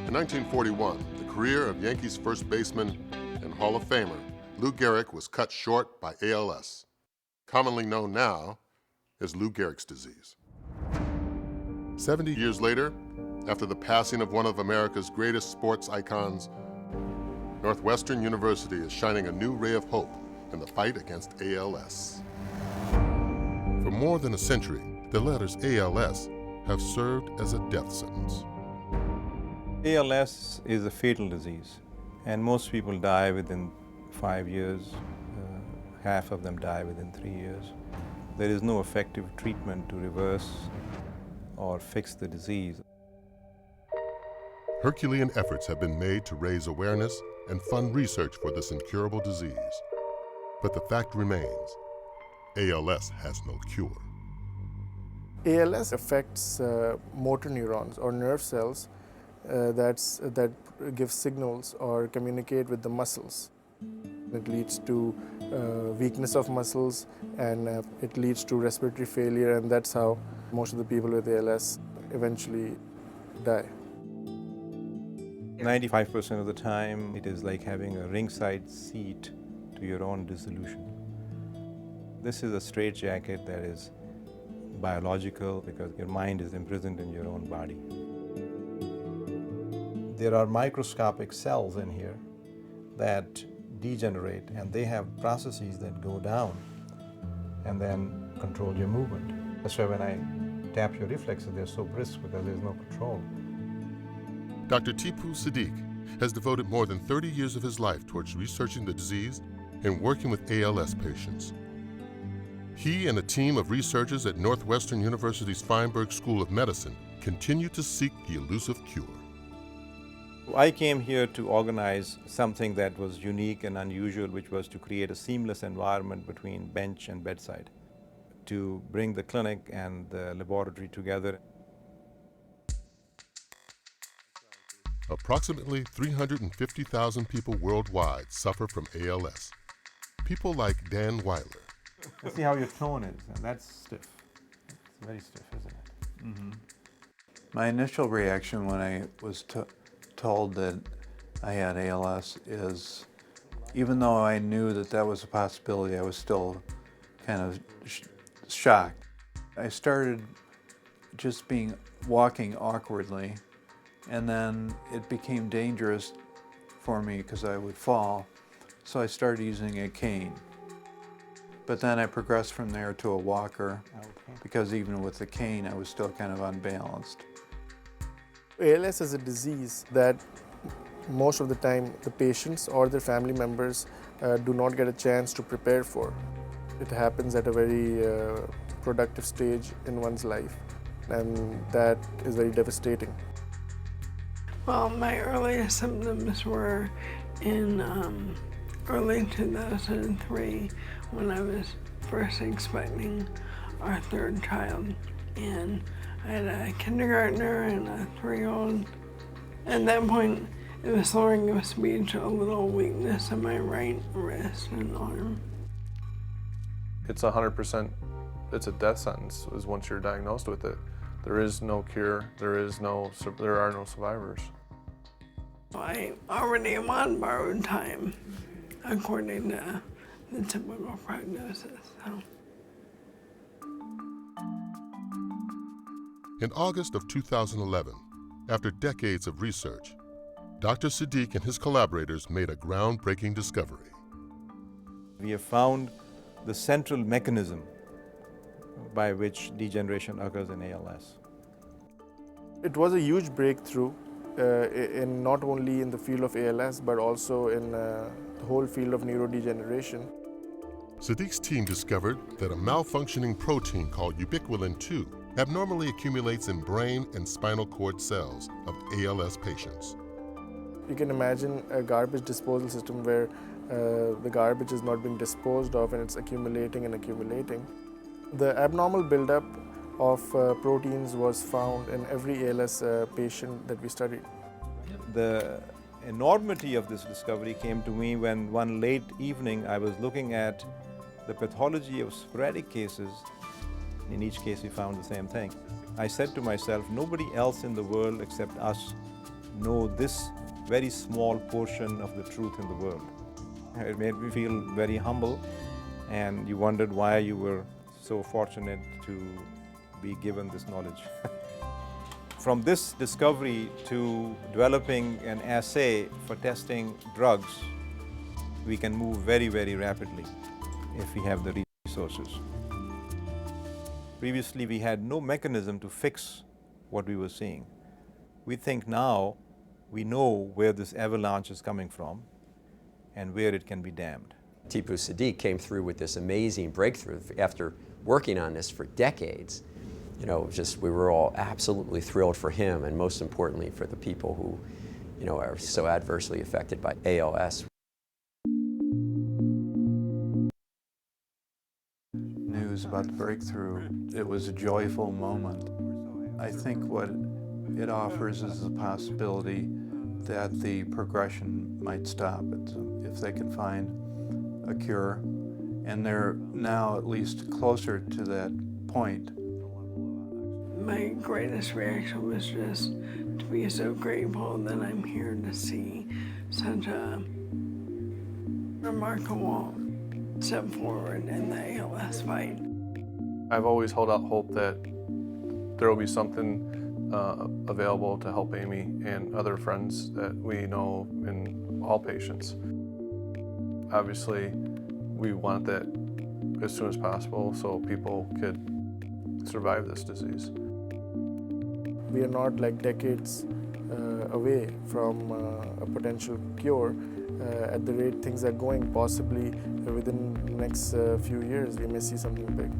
In 1941, the career of Yankees first baseman and Hall of Famer Lou Gehrig was cut short by ALS, commonly known now as Lou Gehrig's disease. 70 years later, after the passing of one of America's greatest sports icons, Northwestern University is shining a new ray of hope in the fight against ALS. For more than a century, the letters ALS have served as a death sentence. ALS is a fatal disease, and most people die within 5 years. Half of them die within 3 years. There is no effective treatment to reverse or fix the disease. Herculean efforts have been made to raise awareness and fund research for this incurable disease. But the fact remains, ALS has no cure. ALS affects motor neurons or nerve cells that give signals or communicate with the muscles. It leads to weakness of muscles, and it leads to respiratory failure, and that's how most of the people with ALS eventually die. 95% of the time, it is like having a ringside seat to your own dissolution. This is a straitjacket that is biological because your mind is imprisoned in your own body. There are microscopic cells in here that degenerate, and they have processes that go down and then control your movement. That's why when I tap your reflexes, they're so brisk because there's no control. Dr. Teepu Siddique has devoted more than 30 years of his life towards researching the disease and working with ALS patients. He and a team of researchers at Northwestern University's Feinberg School of Medicine continue to seek the elusive cure. I came here to organize something that was unique and unusual, which was to create a seamless environment between bench and bedside, to bring the clinic and the laboratory together. Approximately 350,000 people worldwide suffer from ALS. People like Dan Weiler. See how your tone is, and that's stiff. It's very stiff, isn't it? Mm-hmm. My initial reaction when I was told that I had ALS is, even though I knew that that was a possibility, I was still kind of shocked. I started just walking awkwardly, and then it became dangerous for me because I would fall, so I started using a cane. But then I progressed from there to a walker, because even with the cane I was still kind of unbalanced. ALS is a disease that most of the time the patients or their family members do not get a chance to prepare for. It happens at a very productive stage in one's life, and that is very devastating. Well, my earliest symptoms were in early 2003 when I was first expecting our third child, and I had a kindergartner and a 3-year-old. At that point, it was slurring of speech, a little weakness in my right wrist and arm. It's 100%, it's a death sentence once you're diagnosed with it. There is no cure, there are no survivors. I already am on borrowed time, according to the typical prognosis. So. In August of 2011, after decades of research, Dr. Siddique and his collaborators made a groundbreaking discovery. We have found the central mechanism by which degeneration occurs in ALS. It was a huge breakthrough in not only in the field of ALS, but also in the whole field of neurodegeneration. Siddique's team discovered that a malfunctioning protein called ubiquitin-2 abnormally accumulates in brain and spinal cord cells of ALS patients. You can imagine a garbage disposal system where the garbage is not being disposed of and it's accumulating and accumulating. The abnormal buildup of proteins was found in every ALS patient that we studied. The enormity of this discovery came to me when one late evening I was looking at the pathology of sporadic cases. In each case we found the same thing. I said to myself, nobody else in the world except us know this very small portion of the truth in the world. It made me feel very humble, and you wondered why you were so fortunate to be given this knowledge. From this discovery to developing an assay for testing drugs, we can move very, very rapidly if we have the resources. Previously, we had no mechanism to fix what we were seeing. We think now we know where this avalanche is coming from and where it can be dammed. Teepu Siddique came through with this amazing breakthrough after working on this for decades. You know, just we were all absolutely thrilled for him, and most importantly for the people who, you know, are so adversely affected by ALS. News about the breakthrough, it was a joyful moment. I think what it offers is the possibility that the progression might stop if they can find a cure, and they're now at least closer to that point. My greatest reaction was just to be so grateful that I'm here to see such a remarkable step forward in the ALS fight. I've always held out hope that there will be something available to help Amy and other friends that we know in all patients. Obviously, we want that as soon as possible so people could survive this disease. We are not like decades away from a potential cure. At the rate things are going, possibly within the next few years we may see something big.